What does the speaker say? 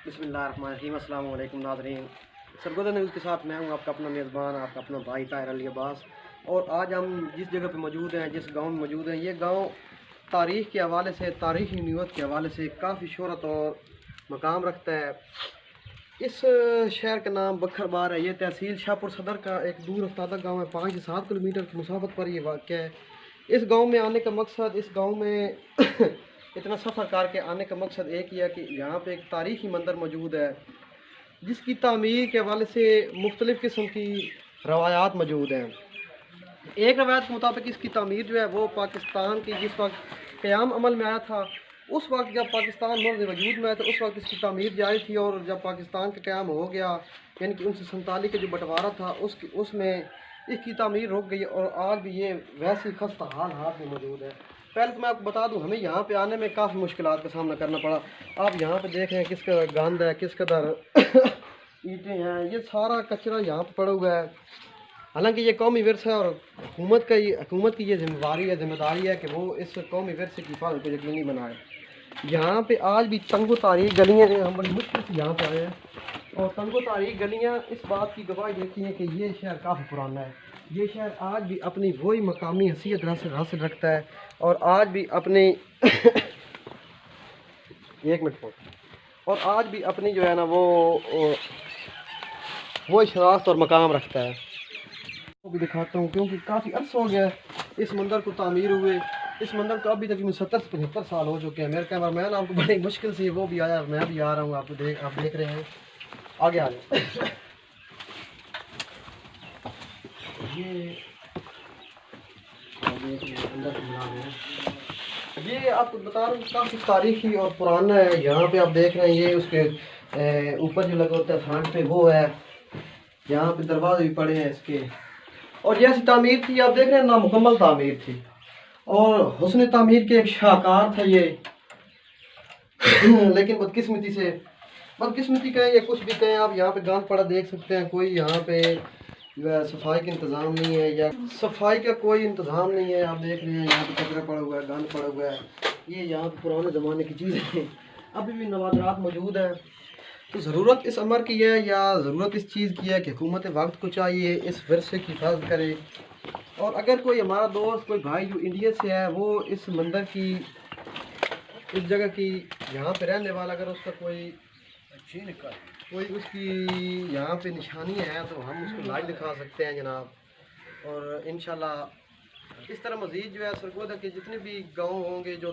बिस्मिल्लाहिर्रहमानिर्रहीम। अस्सलाम वालेकुम नाज़रीन, सरगोदा न्यूज़ के साथ मैं हूं आपका अपना मेज़बान, आपका अपना भाई ताहिर अली अब्बास। और आज हम जिस जगह पे मौजूद हैं, जिस गांव में मौजूद हैं, ये गांव तारीख़ के हवाले से, तारीख़ी न्यूज़ के हवाले से काफ़ी शोहरत और मकाम रखता है। इस शहर का नाम बखरबार है। ये तहसील शाहपुर सदर का एक दूर अफ्तादा गाँव है। 5 से 7 किलोमीटर की मुसाफत पर ये वाक़ है। इस गांव में आने का मकसद, इस गांव में इतना सफ़र करके आने का मकसद एक ही है कि यहाँ पे एक तारीख़ी मंदिर मौजूद है, जिसकी तामीर के हवाले से मुख्तलिफ़ किस्म की रवायात मौजूद हैं। एक रवायत के मुताबिक इसकी तामीर जो है वो पाकिस्तान की जिस वक्त क़याम अमल में आया था, उस वक्त जब पाकिस्तान मुल्क वजूद में आया था, उस वक्त इसकी तामीर जारी थी। और जब पाकिस्तान का क़याम हो गया, यानी कि 1947 का जो बंटवारा था, उसमें इसकी तामीर रुक गई और आज भी ये वैसी खस्ता हाल हाथ में मौजूद है। पहले तो मैं आपको बता दूं, हमें यहाँ पे आने में काफ़ी मुश्किलात का सामना करना पड़ा। आप यहाँ पे देख रहे हैं किस कदर गंद है, किस कदर ईंटें हैं, ये सारा कचरा यहाँ पे पड़ा हुआ है। हालांकि ये कौमी विरसा है और हुकूमत की ये जिम्मेदारी है कि वो इस कौमी विरसे की हिफाजत को यकीनी बनाए। यहाँ पे आज भी तंगो तारीख गलियाँ हैं। हम बड़ी मुश्किल से यहाँ पे आए हैं और तंगो तारीख गलियाँ इस बात की गवाही देती हैं कि ये शहर काफ़ी पुराना है। ये शहर आज भी अपनी वही मकामी हैसियत हासिल रखता है और आज भी अपनी एक मिनट और आज भी अपनी जो है ना वो शनाख्त और मकाम रखता है। वो भी दिखाता हूँ, क्योंकि काफ़ी अर्सा हो गया है इस मंदिर को तामीर हुए। इस मंदिर को अभी तक 70 से 75 साल हो चुके हैं। मेरे कैमरामैन आपको बड़ी मुश्किल से वो भी आया, मैं भी आ रहा हूँ, आप देख रहे हैं। आगे आ जाए। ये आपको बता रहा हूँ काफ़ी तारीखी और पुराना है। यहाँ पे आप देख रहे हैं, ये उसके ऊपर जो लगा होता है फ्रंट पे वो है। यहाँ पे दरवाजे भी पड़े हैं इसके। और जैसी तामीर थी, आप देख रहे हैं, नामुकम्मल तामीर थी और हुस्न तामीर के एक शाहकार था ये। लेकिन बदकिस्मती कहें या कुछ भी कहें, आप यहाँ पे गंद पड़ा देख सकते हैं। कोई यहाँ पे सफाई का इंतज़ाम नहीं है, या सफाई का कोई इंतज़ाम नहीं है। आप देख रहे हैं यहाँ पे कचरा पड़ा हुआ है, गंद पड़ा हुआ है। ये यहाँ पे पुराने ज़माने की चीज़ें हैं, अभी भी नवादरात मौजूद है। तो ज़रूरत इस अमर की है, या ज़रूरत इस चीज़ की है कि हुकूमत वक्त को चाहिए इस विरसे की हिफाजत करे। और अगर कोई हमारा दोस्त, कोई भाई जो इंडिया से है, वो इस मंदिर की, इस जगह की, यहाँ पे रहने वाला, अगर उसका कोई उसकी यहाँ पे निशानी है तो हम उसको लाइव दिखा सकते हैं जनाब। और इंशाल्लाह इस तरह मज़ीद जो है सरगोदा के जितने भी गाँव होंगे जो